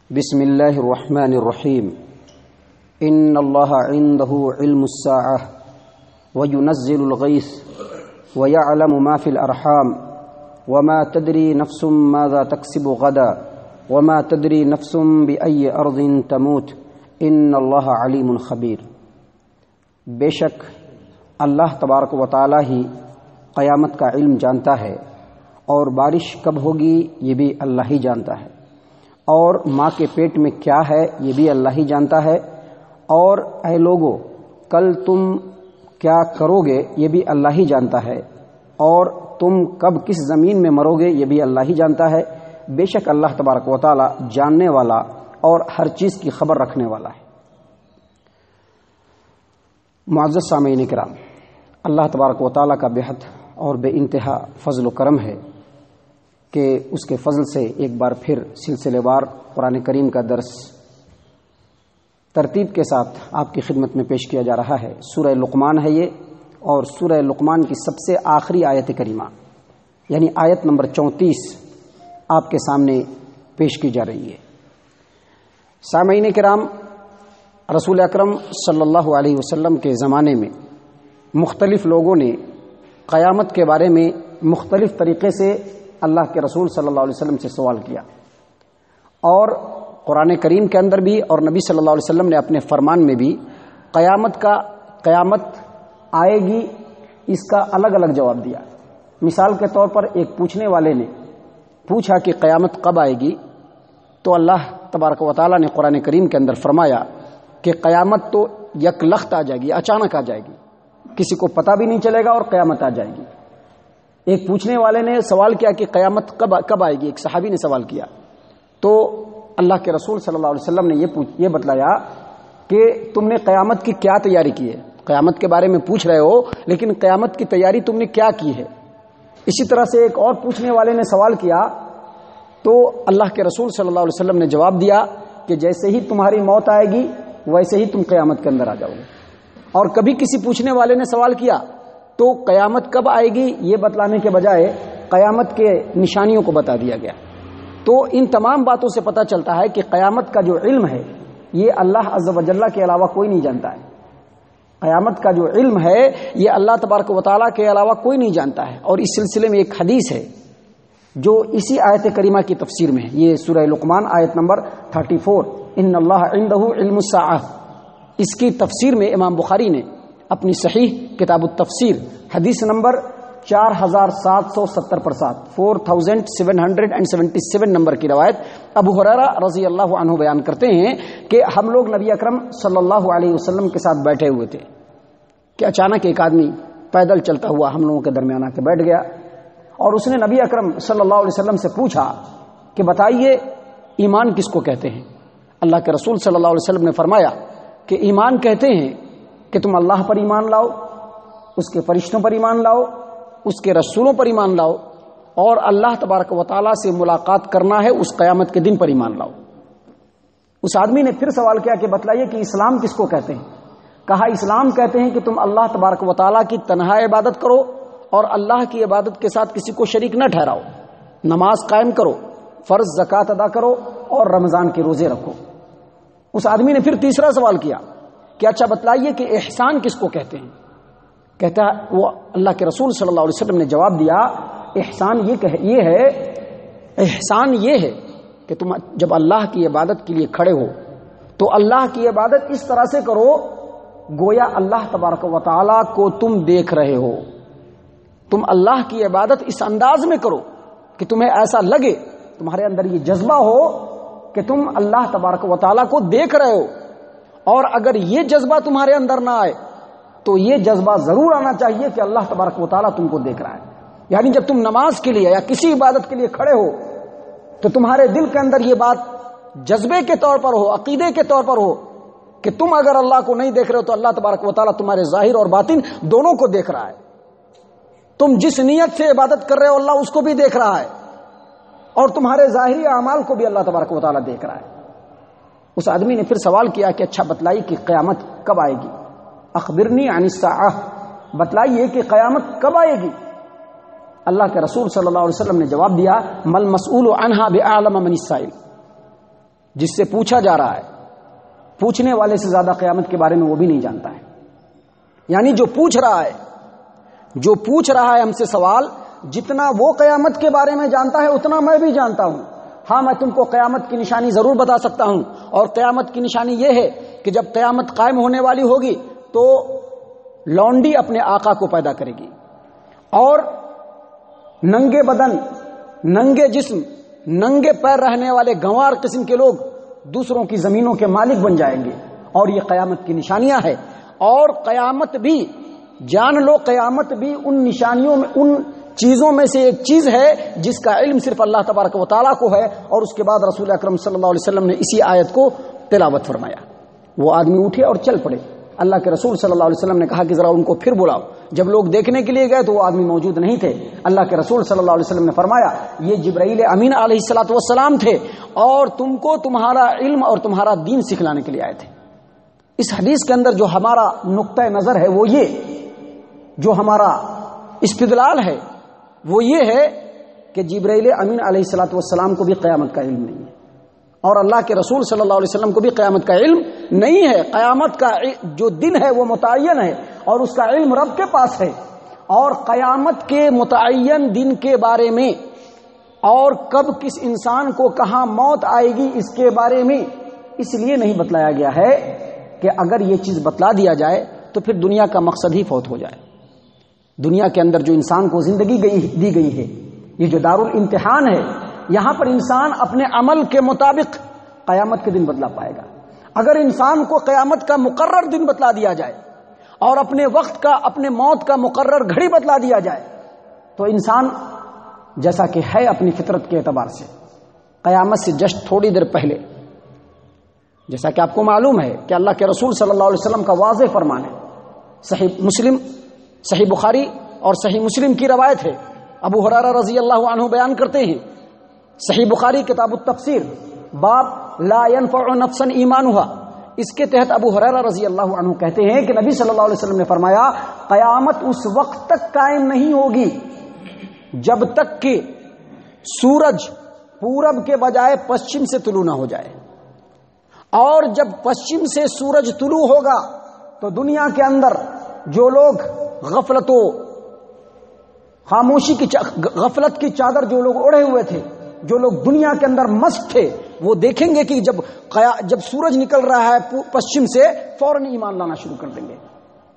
بسم اللہ الرحمن الرحیم ان اللہ عنده علم الساعة وينزل الغیث ويعلم ما في الارحام وما تدری نفس ماذا تکسب غدا وما تدری نفس بأي ارض تموت ان اللہ علیم خبیر۔ بے شک اللہ تبارک و تعالی ہی قیامت کا علم جانتا ہے، اور بارش کب ہوگی یہ بھی اللہ ہی جانتا ہے، اور ماں کے پیٹ میں کیا ہے یہ بھی اللہ ہی جانتا ہے، اور اے لوگو کل تم کیا کرو گے یہ بھی اللہ ہی جانتا ہے، اور تم کب کس زمین میں مرو گے یہ بھی اللہ ہی جانتا ہے۔ بے شک اللہ تبارک و تعالی جاننے والا اور ہر چیز کی خبر رکھنے والا ہے۔ معزز سامعین کرام، اللہ تبارک و تعالی کا بےحد اور بے انتہا فضل و کرم ہے کہ اس کے فضل سے ایک بار پھر سلسلے وار قرآن کریم کا درس ترتیب کے ساتھ آپ کی خدمت میں پیش کیا جا رہا ہے۔ سورہ لقمان ہے یہ، اور سورہ لقمان کی سب سے آخری آیت کریمہ یعنی آیت نمبر 34 آپ کے سامنے پیش کی جا رہی ہے۔ سامعین کرام، رسول اکرم صلی اللہ علیہ وسلم کے زمانے میں مختلف لوگوں نے قیامت کے بارے میں مختلف طریقے سے اللہ کے رسول صلی اللہ علیہ وسلم سے سوال کیا، اور قرآن کریم کے اندر بھی اور نبی صلی اللہ علیہ وسلم نے اپنے فرمان میں بھی قیامت آئے گی اس کا الگ الگ جواب دیا۔ مثال کے طور پر ایک پوچھنے والے نے پوچھا کہ قیامت کب آئے گی، تو اللہ تبارک و تعالیٰ نے قرآن کریم کے اندر فرمایا کہ قیامت تو یک لخت آ جائے گی، اچانک آ جائے گی، کسی کو پتہ بھی نہیں چلے گا اور قیامت آ جائے گی۔ ایک پوچھنے والے نے سوال کیا کہ قیامت کب آئے گی، ایک صحابی نے سوال کیا، تو اللہ کے رسول صلی اللہ علیہ وسلم نے یہ بتلایا کہ تم نے قیامت کی کیا تیاری کی ہے۔ قیامت کے بارے میں پوچھ رہے ہو لیکن قیامت کی تیاری تم نے کیا کی ہے۔ اسی طرح سے ایک اور پوچھنے والے نے سوال کیا، تو اللہ کے رسول صلی اللہ علیہ وسلم نے جواب دیا کہ جیسے ہی تمہاری موت آئے گی ویسے ہی تم قیامت کے اندر آ جاؤ گے۔ اور کبھی کسی پوچھنے والے نے سوال کیا تو قیامت کب آئے گی یہ بتلانے کے بجائے قیامت کے نشانیوں کو بتا دیا گیا۔ تو ان تمام باتوں سے پتہ چلتا ہے کہ قیامت کا جو علم ہے یہ اللہ عز و جل کے علاوہ کوئی نہیں جانتا ہے۔ قیامت کا جو علم ہے یہ اللہ تبارک و تعالیٰ کے علاوہ کوئی نہیں جانتا ہے۔ اور اس سلسلے میں ایک حدیث ہے جو اسی آیت کریمہ کی تفسیر میں ہے، یہ سورہ لقمان آیت نمبر 34 ان اللہ عنده علم الساعہ، اس کی تفسیر میں امام بخاری نے اپنی صحیح کتاب التفسیر حدیث نمبر 4770 پر 4777 نمبر کی روایت ابو ہریرہ رضی اللہ عنہ بیان کرتے ہیں کہ ہم لوگ نبی اکرم صلی اللہ علیہ وسلم کے ساتھ بیٹھے ہوئے تھے کہ اچانک ایک آدمی پیدل چلتا ہوا ہم لوگوں کے درمیان آ کے بیٹھ گیا، اور اس نے نبی اکرم صلی اللہ علیہ وسلم سے پوچھا کہ بتائیے ایمان کس کو کہتے ہیں۔ اللہ کے رسول صلی اللہ علیہ وسلم نے فرمایا کہ ایمان کہتے ہیں کہ تم اللہ پر ایمان لاؤ، اس کے فرشتوں پر ایمان لاؤ، اس کے رسولوں پر ایمان لاؤ، اور اللہ تبارک و تعالیٰ سے ملاقات کرنا ہے اس قیامت کے دن پر ایمان لاؤ۔ اس آدمی نے پھر سوال کیا کہ بتلائیے کہ اسلام کس کو کہتے ہیں۔ کہا اسلام کہتے ہیں کہ تم اللہ تبارک و تعالیٰ کی تنہا عبادت کرو اور اللہ کی عبادت کے ساتھ کسی کو شریک نہ ٹھہراؤ، نماز قائم کرو، فرض زکوٰۃ ادا کرو، اور رمضان کے روزے رکھو۔ اس آدمی نے پھر تیسرا سوال کیا کہ اچھا بتلائیے کہ احسان کس کو کہتے ہیں۔ کہتا ہے وہ اللہ کے رسول صلی اللہ علیہ وسلم نے جواب دیا احسان یہ ہے کہ تم جب اللہ کی عبادت کے لیے کھڑے ہو تو اللہ کی عبادت اس طرح سے کرو گویا اللہ تبارک و تعالیٰ کو تم دیکھ رہے ہو۔ تم اللہ کی عبادت اس انداز میں کرو کہ تمہیں ایسا لگے، تمہارے اندر یہ جذبہ ہو کہ تم اللہ تبارک و تعالیٰ کو دیکھ رہے ہو۔ اور اگر یہ جذبہ تمہارے اندر نہ آئے تو یہ جذبہ ضرور آنا چاہیے کہ اللہ تبارک و تعالیٰ تم کو دیکھ رہا ہے۔ یعنی جب تم نماز کے لیے یا کسی عبادت کے لیے کھڑے ہو تو تمہارے دل کے اندر یہ بات جذبے کے طور پر ہو، عقیدے کے طور پر ہو کہ تم اگر اللہ کو نہیں دیکھ رہے ہو تو اللہ تبارک و تعالیٰ تمہارے ظاہر اور باطن دونوں کو دیکھ رہا ہے۔ تم جس نیت سے عبادت کر رہے ہو اللہ اس کو بھی دیکھ رہا ہے، اور تمہارے ظاہری اعمال کو بھی اللہ تبارک و تعالیٰ دیکھ رہا ہے۔ اس آدمی نے پھر سوال کیا کہ اچھا بتلائیے کہ قیامت کب آئے گی، اخبرنی عن الساعہ، بتلائیے کہ قیامت کب آئے گی۔ اللہ کے رسول صلی اللہ علیہ وسلم نے جواب دیا مل مسئول عنہا بعلم من السائل، جس سے پوچھا جا رہا ہے، پوچھنے والے سے زیادہ قیامت کے بارے میں وہ بھی نہیں جانتا ہے. یعنی جو پوچھ رہا ہے ہم سے سوال، جتنا وہ قیامت کے بارے میں جانتا ہے اتنا میں بھی جانتا ہوں. ہاں، میں تم کو قیامت کی نشانی ضرور بتا سکتا ہوں، اور قیامت کی نشانی یہ ہے کہ جب قیامت قائم ہونے والی ہوگی تو لونڈی اپنے آقا کو پیدا کرے گی، اور ننگے بدن، ننگے جسم، ننگے پیر رہنے والے گنوار قسم کے لوگ دوسروں کی زمینوں کے مالک بن جائیں گے. اور یہ قیامت کی نشانیاں ہیں. اور قیامت بھی جان لو، قیامت بھی ان نشانیوں میں، ان چیزوں میں سے ایک چیز ہے جس کا علم صرف اللہ تبارک و تعالیٰ کو ہے. اور اس کے بعد رسول اکرم صلی اللہ علیہ وسلم نے اسی آیت کو تلاوت فرمایا. وہ آدمی اٹھے اور چل پڑے. اللہ کے رسول صلی اللہ علیہ وسلم نے کہا کہ ذرا ان کو پھر بلاؤ. جب لوگ دیکھنے کے لیے گئے تو وہ آدمی موجود نہیں تھے. اللہ کے رسول صلی اللہ علیہ وسلم نے فرمایا یہ جبرائیل امین علیہ الصلوۃ والسلام تھے، اور تم کو تمہارا علم اور تمہارا دین سکھلانے کے لیے آئے تھے. اس حدیث کے اندر جو ہمارا نقطہ نظر ہے وہ یہ، جو ہمارا استدلال ہے وہ یہ ہے کہ جبرائیل امین علیہ الصلوۃ والسلام کو بھی قیامت کا علم نہیں ہے، اور اللہ کے رسول صلی اللہ علیہ وسلم کو بھی قیامت کا علم نہیں ہے. قیامت کا جو دن ہے وہ متعین ہے، اور اس کا علم رب کے پاس ہے. اور قیامت کے متعین دن کے بارے میں اور کب کس انسان کو کہاں موت آئے گی اس کے بارے میں اس لیے نہیں بتلایا گیا ہے کہ اگر یہ چیز بتلا دیا جائے تو پھر دنیا کا مقصد ہی فوت ہو جائے. دنیا کے اندر جو انسان کو زندگی دی گئی ہے، یہ جو دارالامتحان ہے، یہاں پر انسان اپنے عمل کے مطابق قیامت کے دن بدلا پائے گا. اگر انسان کو قیامت کا مقرر دن بتلا دیا جائے اور اپنے وقت کا، اپنے موت کا مقرر گھڑی بتلا دیا جائے تو انسان جیسا کہ ہے اپنی فطرت کے اعتبار سے قیامت سے جسٹ تھوڑی دیر پہلے، جیسا کہ آپ کو معلوم ہے کہ اللہ کے رسول صلی اللہ علیہ وسلم کا واضح فرمان ہے. صحیح بخاری اور صحیح مسلم کی روایت ہے. ابو ہریرہ رضی اللہ عنہ بیان کرتے ہیں، صحیح بخاری کتاب التفسیر باب لا ينفع نفسا ایمانها، اس کے تحت ابو ہریرہ رضی اللہ عنہ کہتے ہیں کہ نبی صلی اللہ علیہ وسلم نے فرمایا قیامت اس وقت تک قائم نہیں ہوگی جب تک کہ سورج پورب کے بجائے پشچم سے طلوع نہ ہو جائے. اور جب پشچم سے سورج طلوع ہوگا تو دنیا کے اندر جو لوگ غفلت و خاموشی کی غفلت کی چادر جو لوگ اوڑھے ہوئے تھے، جو لوگ دنیا کے اندر مست تھے، وہ دیکھیں گے کہ جب سورج نکل رہا ہے پشچم سے فوراً ایمان لانا شروع کر دیں گے.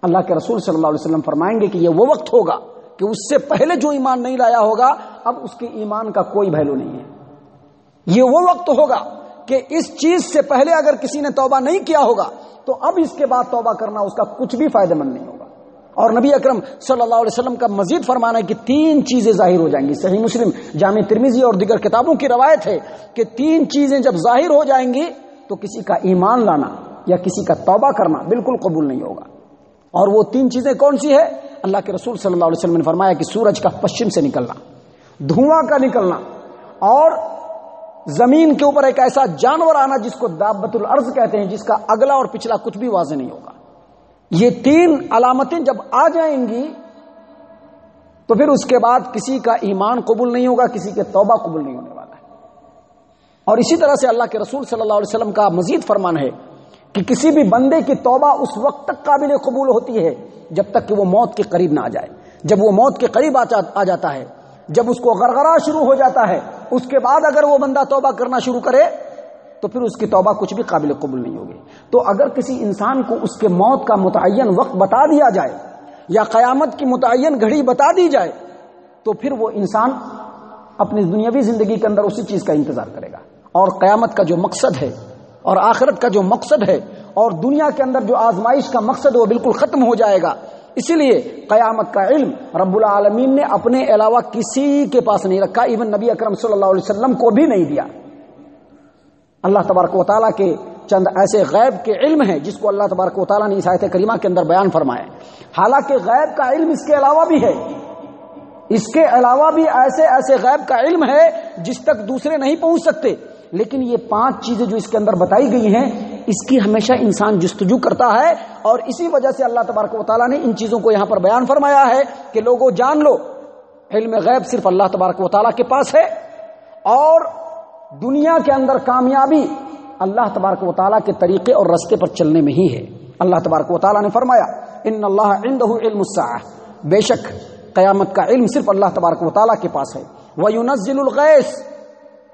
اللہ کے رسول صلی اللہ علیہ وسلم فرمائیں گے کہ یہ وہ وقت ہوگا کہ اس سے پہلے جو ایمان نہیں لایا ہوگا اب اس کے ایمان کا کوئی ویلیو نہیں ہے. یہ وہ وقت ہوگا کہ اس چیز سے پہلے اگر کسی نے توبہ نہیں کیا ہوگا تو اب اس کے بعد توبہ کرنا اس کا کچھ بھی فائدہ مند نہیں ہوگا. اور نبی اکرم صلی اللہ علیہ وسلم کا مزید فرمانا ہے کہ 3 چیزیں ظاہر ہو جائیں گی. صحیح مسلم، جامع ترمذی اور دیگر کتابوں کی روایت ہے کہ 3 چیزیں جب ظاہر ہو جائیں گی تو کسی کا ایمان لانا یا کسی کا توبہ کرنا بالکل قبول نہیں ہوگا. اور وہ 3 چیزیں کون سی ہے؟ اللہ کے رسول صلی اللہ علیہ وسلم نے فرمایا کہ سورج کا پشچم سے نکلنا، دھواں کا نکلنا، اور زمین کے اوپر ایک ایسا جانور آنا جس کو دابۃ الارض کہتے ہیں، جس کا اگلا اور پچھلا کچھ بھی واضح نہیں ہوگا. یہ 3 علامتیں جب آ جائیں گی تو پھر اس کے بعد کسی کا ایمان قبول نہیں ہوگا، کسی کے توبہ قبول نہیں ہونے والا ہے. اور اسی طرح سے اللہ کے رسول صلی اللہ علیہ وسلم کا مزید فرمان ہے کہ کسی بھی بندے کی توبہ اس وقت تک قابل قبول ہوتی ہے جب تک کہ وہ موت کے قریب نہ آ جائے. جب وہ موت کے قریب آ جاتا ہے، جب اس کو غرغرہ شروع ہو جاتا ہے، اس کے بعد اگر وہ بندہ توبہ کرنا شروع کرے تو پھر اس کی توبہ کچھ بھی قابل قبول نہیں ہوگی. تو اگر کسی انسان کو اس کے موت کا متعین وقت بتا دیا جائے یا قیامت کی متعین گھڑی بتا دی جائے تو پھر وہ انسان اپنی دنیاوی زندگی کے اندر اسی چیز کا انتظار کرے گا. اور قیامت کا جو مقصد ہے اور آخرت کا جو مقصد ہے اور دنیا کے اندر جو آزمائش کا مقصد ہے وہ بالکل ختم ہو جائے گا. اسی لیے قیامت کا علم رب العالمین نے اپنے علاوہ کسی کے پاس نہیں رکھا، ایون نبی اکرم صلی اللہ علیہ وسلم کو بھی نہیں دیا. اللہ تبارک و تعالیٰ کے چند ایسے غیب کے علم ہیں جس کو اللہ تبارک و تعالیٰ نے اس آیت کریمہ کے اندر بیان فرمایا. حالانکہ غیب کا علم اس کے علاوہ بھی ہے، اس کے علاوہ بھی ایسے غیب کا علم ہے جس تک دوسرے نہیں پہنچ سکتے. لیکن یہ 5 چیزیں جو اس کے اندر بتائی گئی ہیں اس کی ہمیشہ انسان جستجو کرتا ہے، اور اسی وجہ سے اللہ تبارک و تعالیٰ نے ان چیزوں کو یہاں پر بیان فرمایا ہے کہ لوگوں جان لو علم غیب صرف اللہ تبارک و تعالیٰ کے پاس ہے. اور دنیا کے اندر کامیابی اللہ تبارک و تعالیٰ کے طریقے اور رستے پر چلنے میں ہی ہے۔ اللہ تبارک و تعالیٰ نے فرمایا ان اللہ عنده علم الساعہ، بے شک قیامت کا علم صرف اللہ تبارک و تعالیٰ کے پاس ہے۔ وَيُنَزِّلُ الْغَيْثَ،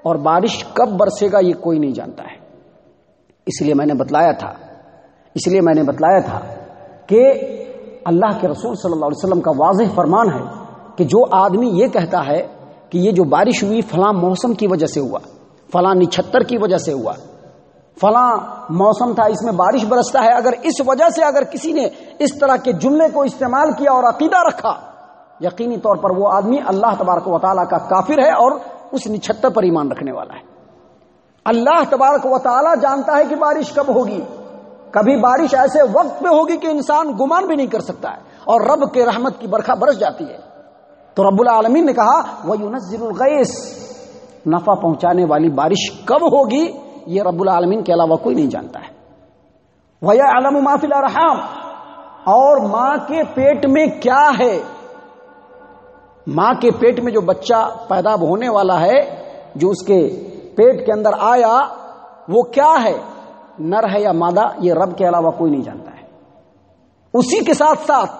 اور بارش کب برسے گا یہ کوئی نہیں جانتا ہے۔ اس لیے میں نے بتلایا تھا کہ اللہ کے رسول صلی اللہ علیہ وسلم کا واضح فرمان ہے کہ جو آدمی یہ کہتا ہے کہ یہ جو بارش ہوئی فلاں موسم کی وجہ سے ہوا، فلاں نچھتر کی وجہ سے ہوا، فلاں موسم تھا اس میں بارش برستا ہے، اگر اس وجہ سے اگر کسی نے اس طرح کے جملے کو استعمال کیا اور عقیدہ رکھا، یقینی طور پر وہ آدمی اللہ تبارک و تعالیٰ کا کافر ہے اور اس نچھتر پر ایمان رکھنے والا ہے۔ اللہ تبارک و تعالیٰ جانتا ہے کہ بارش کب ہوگی، کبھی بارش ایسے وقت پہ ہوگی کہ انسان گمان بھی نہیں کر سکتا ہے، اور رب کے رحمت کی برکھا برس جاتی ہے۔ تو رب العالمین نے کہا وَيُنَزِّلُ الْغَيْثَ، نفع پہنچانے والی بارش کب ہوگی یہ رب العالمین کے علاوہ کوئی نہیں جانتا ہے۔ وَيَعْلَمُ مَا فِي الْأَرْحَامِ، اور ماں کے پیٹ میں کیا ہے، ماں کے پیٹ میں جو بچہ پیدا ہونے والا ہے، جو اس کے پیٹ کے اندر آیا وہ کیا ہے، نر ہے یا مادہ، یہ رب کے علاوہ کوئی نہیں جانتا ہے۔ اسی کے ساتھ ساتھ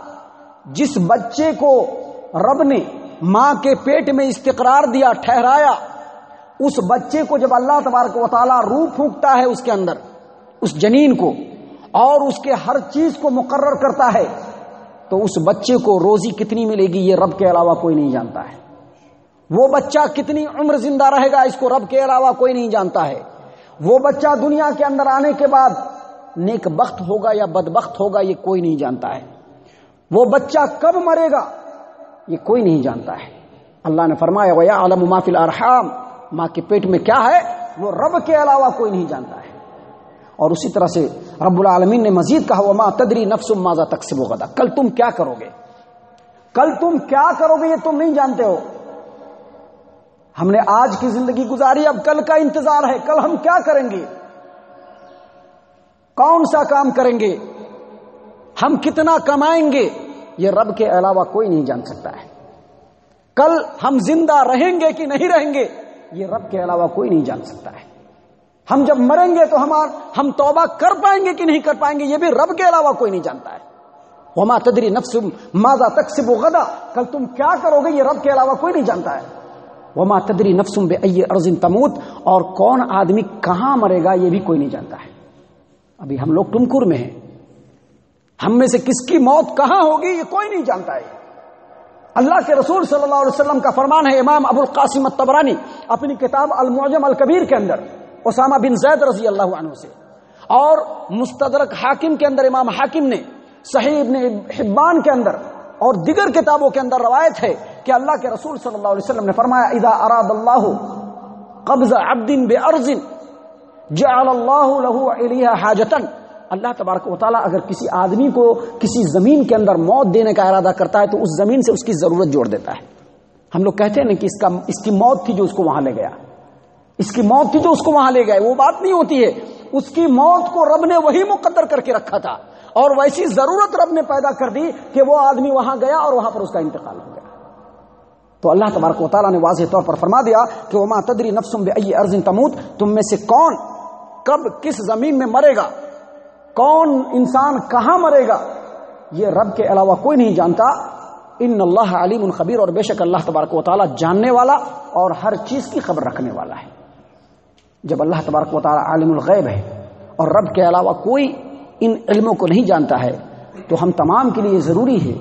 جس بچے کو رب نے ماں کے پیٹ میں استقرار دیا، ٹھہرایا، اس بچے کو جب اللہ تبارک و تعالیٰ روح پھونکتا ہے اس کے اندر، اس جنین کو، اور اس کے ہر چیز کو مقرر کرتا ہے، تو اس بچے کو روزی کتنی ملے گی یہ رب کے علاوہ کوئی نہیں جانتا ہے۔ وہ بچہ کتنی عمر زندہ رہے گا اس کو رب کے علاوہ کوئی نہیں جانتا ہے۔ وہ بچہ دنیا کے اندر آنے کے بعد نیک بخت ہوگا یا بدبخت ہوگا یہ کوئی نہیں جانتا ہے۔ وہ بچہ کب مرے گا یہ کوئی نہیں جانتا ہے۔ اللہ نے فرمایا وَيَعْلَمُ مَا فِي الْأَرْحَامِ، ماں کے پیٹ میں کیا ہے وہ رب کے علاوہ کوئی نہیں جانتا ہے۔ اور اسی طرح سے رب العالمین نے مزید کہا وَمَا تَدْرِي نَفْسٌ مَاذَا تَكْسِبُ غَدًا، کل تم کیا کرو گے، کل تم کیا کرو گے یہ تم نہیں جانتے ہو۔ ہم نے آج کی زندگی گزاری، اب کل کا انتظار ہے، کل ہم کیا کریں گے، کون سا کام کریں گے، ہم کتنا کمائیں گے، یہ رب کے علاوہ کوئی نہیں جان سکتا ہے۔ کل ہم زندہ رہیں گے کہ نہیں رہیں گے یہ رب کے علاوہ کوئی نہیں جان سکتا ہے۔ ہم جب مریں گے تو ہم توبہ کر پائیں گے کہ نہیں کر پائیں گے یہ بھی رب کے علاوہ کوئی نہیں جانتا ہے۔ وما تدری نفس ماذا تکسب غدا، کل تم کیا کرو گے یہ رب کے علاوہ کوئی نہیں جانتا ہے۔ وما تدری نفس بأی ارض تموت، اور کون آدمی کہاں مرے گا یہ بھی کوئی نہیں جانتا ہے۔ ابھی ہم لوگ ٹمکر میں ہیں، ہم میں سے کس کی موت کہاں ہوگی یہ کوئی نہیں جانتا ہے۔ اللہ کے رسول صلی اللہ علیہ وسلم کا فرمان ہے، امام ابو القاسم الطبرانی اپنی کتاب المعجم الکبیر کے اندر اسامہ بن زید رضی اللہ عنہ سے، اور مستدرک حاکم کے اندر امام حاکم نے، صحیح ابن حبان کے اندر اور دیگر کتابوں کے اندر روایت ہے کہ اللہ کے رسول صلی اللہ علیہ وسلم نے فرمایا اذا اراد اللہ قبض عبد بارض جعل اللہ له الیہا حاجتا، اللہ تبارک و تعالیٰ اگر کسی آدمی کو کسی زمین کے اندر موت دینے کا ارادہ کرتا ہے تو اس زمین سے اس کی ضرورت جوڑ دیتا ہے۔ ہم لوگ کہتے ہیں نا کہ اس کی موت تھی جو اس کو وہاں لے گیا، اس کی موت تھی جو اس کو وہاں لے گئے، وہ بات نہیں ہوتی ہے۔ اس کی موت کو رب نے وہی مقدر کر کے رکھا تھا، اور ویسی ضرورت رب نے پیدا کر دی کہ وہ آدمی وہاں گیا اور وہاں پر اس کا انتقال ہو گیا۔ تو اللہ تبارک و تعالیٰ نے واضح طور پر فرما دیا کہ وما تدری نفس بأی ارض تموت، تم میں سے کون کب کس زمین میں مرے گا، کون انسان کہاں مرے گا یہ رب کے علاوہ کوئی نہیں جانتا۔ ان اللہ علیم خبیر، اور بے شک اللہ تبارک و تعالیٰ جاننے والا اور ہر چیز کی خبر رکھنے والا ہے۔ جب اللہ تبارک و تعالیٰ عالم الغیب ہے اور رب کے علاوہ کوئی ان علموں کو نہیں جانتا ہے، تو ہم تمام کے لیے ضروری ہے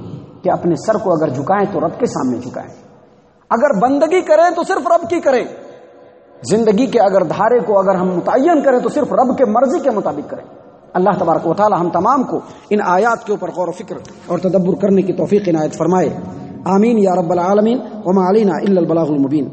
کہ اپنے سر کو اگر جھکائیں تو رب کے سامنے جھکائیں، اگر بندگی کریں تو صرف رب کی کریں، زندگی کے اگر دھارے کو اگر ہم متعین کریں تو صرف رب کے مرضی کے مطابق کریں۔ اللہ تبارک و تعالی ہم تمام کو ان آیات کے اوپر غور و فکر اور تدبر کرنے کی توفیق عنایت فرمائے، آمین یا رب العالمین۔ وما علینا الا البلاغ المبین۔